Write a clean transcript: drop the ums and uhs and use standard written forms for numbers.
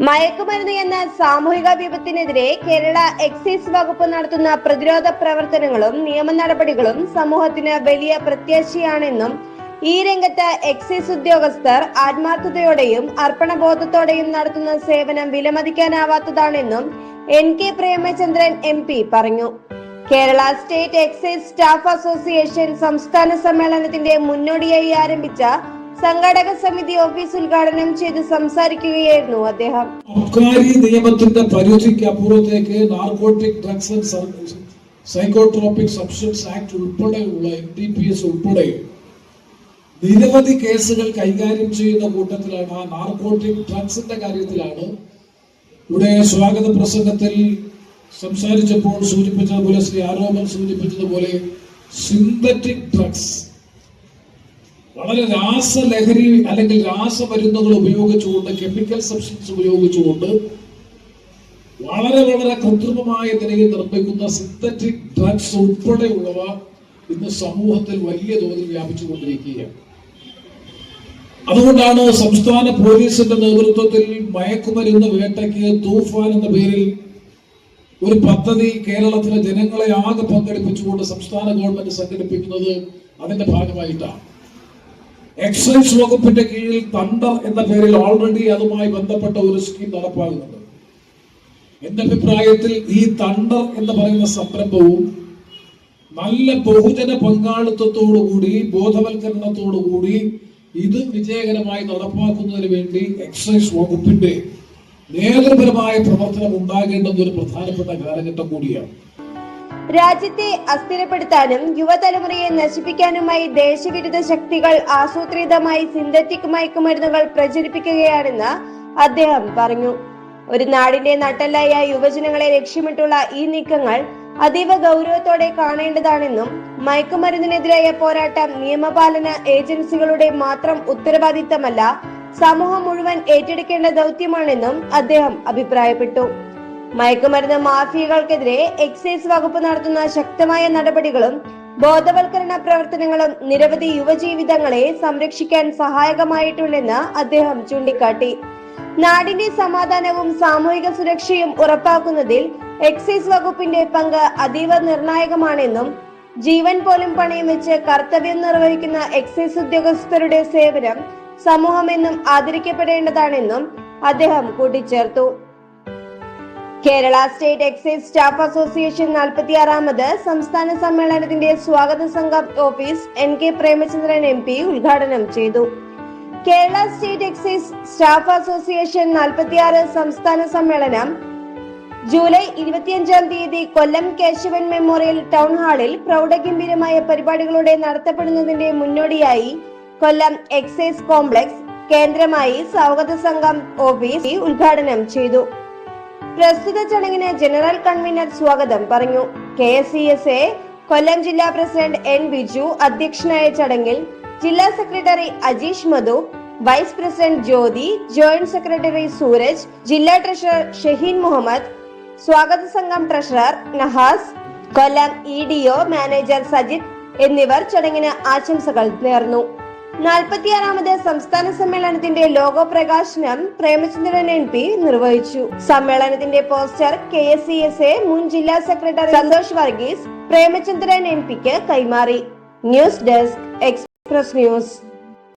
മയക്കുമരുന്ന് എന്ന സാമൂഹിക വിപത്തിനെതിരെ കേരള എക്സൈസ് വകുപ്പ് നടത്തുന്ന പ്രതിരോധ പ്രവർത്തനങ്ങളും നിയമ നടപടികളും സമൂഹത്തിന് വലിയ പ്രത്യാശയാണെന്നും ഈ രംഗത്ത് എക്സൈസ് ഉദ്യോഗസ്ഥർ ആത്മാർത്ഥതയോടെയും അർപ്പണബോധത്തോടെയും നടത്തുന്ന സേവനം വിലമതിക്കാനാവാത്തതാണെന്നും NK പ്രേമചന്ദ്രൻ MP പറഞ്ഞു. Kerala state excise staff association സംസ്ഥാന സമ്മേളനത്തിന്റെ മുന്നോടിയായി ആരംഭിച്ച സംഘാടക സമിതി ഓഫീസ് ഉദ്ഘാടനം ചെയ്ത് സംസാരിക്കുകയായിരുന്നു അദ്ദേഹം. അബ്കാരി നിയമത്തിന്റെ പരിധിക്ക് അപ്പുറത്തേക്ക് narcotic drugs and psychotropic substance act ഉൾപ്പെടെയുള്ള NDPS ഉൾപ്പെടെ നിരവധി കേസുകൾ കൈകാര്യം ചെയ്യുന്ന കൂട്ടത്തിലാണ് ആ നാർക്കോട്ടിക് ഡ്രഗ്സിന്റെ കാര്യത്തിലാണ് ഇവിടെ സ്വാഗത പ്രസംഗത്തിൽ സംസാരിച്ചപ്പോൾ സൂചിപ്പിച്ചതുപോലെ ശ്രീ ആരോമൻ സൂചിപ്പിച്ചതുപോലെ സിന്തറ്റിക് ഡ്രഗ്സ് വളരെ രാസലഹരി അല്ലെങ്കിൽ രാസമരുന്നുകൾ ഉപയോഗിച്ചുകൊണ്ട് കെമിക്കൽ സബ്സ്റ്റൻസ് ഉപയോഗിച്ചുകൊണ്ട് വളരെ വളരെ കൃത്രിമമായ നിലയിൽ നിർമ്മിക്കുന്ന സിന്തറ്റിക് ഡ്രഗ്സ് ഉൾപ്പെടെയുള്ളവ ഇന്ന് സമൂഹത്തിൽ വലിയ തോതിൽ വ്യാപിച്ചുകൊണ്ടിരിക്കുകയാണ്. അതുകൊണ്ടാണ് സംസ്ഥാന പോലീസിന്റെ നേതൃത്വത്തിൽ മയക്കുമരുന്ന് വേട്ടയ്ക്ക് തൂഫാൻ എന്ന പേരിൽ ഒരു പദ്ധതി കേരളത്തിലെ ജനങ്ങളെ ആകെ പങ്കെടുപ്പിച്ചുകൊണ്ട് സംസ്ഥാന ഗവൺമെന്റ് സംഘടിപ്പിക്കുന്നത് അതിന്റെ ഭാഗമായിട്ടാണ്. എക്സൈസ് വകുപ്പിന്റെ കീഴിൽ തണ്ടർ എന്ന പേരിൽ ഓൾറെഡി അതുമായി ബന്ധപ്പെട്ട ഒരു സ്കീം നടപ്പാകുന്നുണ്ട്. എന്റെ അഭിപ്രായത്തിൽ ഈ തണ്ടർ എന്ന് പറയുന്ന സംരംഭവും നല്ല ബഹുജന പങ്കാളിത്തത്തോടുകൂടി ബോധവൽക്കരണത്തോടുകൂടി ഇത് വിജയകരമായി നടപ്പാക്കുന്നതിന് വേണ്ടി എക്സൈസ് വകുപ്പിന്റെ നേതൃപരമായ പ്രവർത്തനം ഉണ്ടാകേണ്ടുന്ന ഒരു പ്രധാനപ്പെട്ട കാലഘട്ടം കൂടിയാണ്. രാജ്യത്തെ അസ്ഥിരപ്പെടുത്താനും യുവതലമുറയെ നശിപ്പിക്കാനുമായി ദേശവിരുദ്ധ ശക്തികൾ ആസൂത്രിതമായി സിന്തറ്റിക് മയക്കുമരുന്നുകൾ പ്രചരിപ്പിക്കുകയാണെന്ന് അദ്ദേഹം പറഞ്ഞു. ഒരു നാടിന്റെ നട്ടെല്ലായ യുവജനങ്ങളെ ലക്ഷ്യമിട്ടുള്ള ഈ നീക്കങ്ങൾ അതീവ ഗൗരവത്തോടെ കാണേണ്ടതാണെന്നും മയക്കുമരുന്നിനെതിരായ പോരാട്ടം നിയമപാലന ഏജൻസികളുടെ മാത്രം ഉത്തരവാദിത്തമല്ല, സമൂഹം മുഴുവൻ ഏറ്റെടുക്കേണ്ട ദൗത്യമാണെന്നും അദ്ദേഹം അഭിപ്രായപ്പെട്ടു. മയക്കുമരുന്ന് മാഫിയകൾക്കെതിരെ എക്സൈസ് വകുപ്പ് നടത്തുന്ന ശക്തമായ നടപടികളും ബോധവൽക്കരണ പ്രവർത്തനങ്ങളും നിരവധി യുവജീവിതങ്ങളെ സംരക്ഷിക്കാൻ സഹായകമായിട്ടുണ്ടെന്ന് അദ്ദേഹം ചൂണ്ടിക്കാട്ടി. നാടിന്റെ സമാധാനവും സാമൂഹിക സുരക്ഷയും ഉറപ്പാക്കുന്നതിൽ എക്സൈസ് വകുപ്പിന്റെ പങ്ക് അതീവ നിർണായകമാണെന്നും ജീവൻ പോലും പണയം വെച്ച് കർത്തവ്യം നിർവഹിക്കുന്ന എക്സൈസ് ഉദ്യോഗസ്ഥരുടെ സേവനം സമൂഹമെന്നും ആദരിക്കപ്പെടേണ്ടതാണെന്നും അദ്ദേഹം കൂട്ടിച്ചേർത്തു. Kerala state excise staff association 46ാമത് സംസ്ഥാന സമ്മേളനത്തിന്റെ സ്വാഗത സംഘം ഓഫീസ് NK പ്രേമചന്ദ്രൻ MP ഉദ്ഘാടനം ചെയ്തു. Kerala state excise staff association 46 സംസ്ഥാന സമ്മേളനം ജൂലൈ 25-ാം തീയതി കൊല്ലം കേശവൻ മെമ്മോറിയൽ ടൗൺ ഹാളിൽ പ്രൗഢഗംഭീരമായ പരിപാടികളോടെ നടത്തപ്പെടുന്നതിന്റെ മുന്നോടിയായി കൊല്ലം എക്സൈസ് കോംപ്ലക്സ് കേന്ദ്രമായി സ്വാഗത സംഘം ഓഫീസ് ഉദ്ഘാടനം ചെയ്തു. പ്രസ്തുത ചടങ്ങിന് ജനറൽ കൺവീനർ സ്വാഗതം പറഞ്ഞു. KSCSA കൊല്ലം ജില്ലാ പ്രസിഡന്റ് N ബിജു അധ്യക്ഷനായ ചടങ്ങിൽ ജില്ലാ secretary Ajeesh Madhu, vice president Jyothi, joint secretary Sooraj, ജില്ലാ ട്രഷറർ ഷഹീൻ മുഹമ്മദ്, സ്വാഗത സംഘം treasurer Nahas, Kollam EDO manager Sajith എന്നിവർ ചടങ്ങിന് ആശംസകൾ നേർന്നു. 46ാമത് സംസ്ഥാന സമ്മേളനത്തിന്റെ ലോഗോ പ്രകാശനം പ്രേമചന്ദ്രൻ MP നിർവഹിച്ചു. സമ്മേളനത്തിന്റെ പോസ്റ്റർ KSCSA മുൻ ജില്ലാ സെക്രട്ടറി സന്തോഷ് വർഗീസ് പ്രേമചന്ദ്രൻ MPക്ക് കൈമാറി. News desk express news.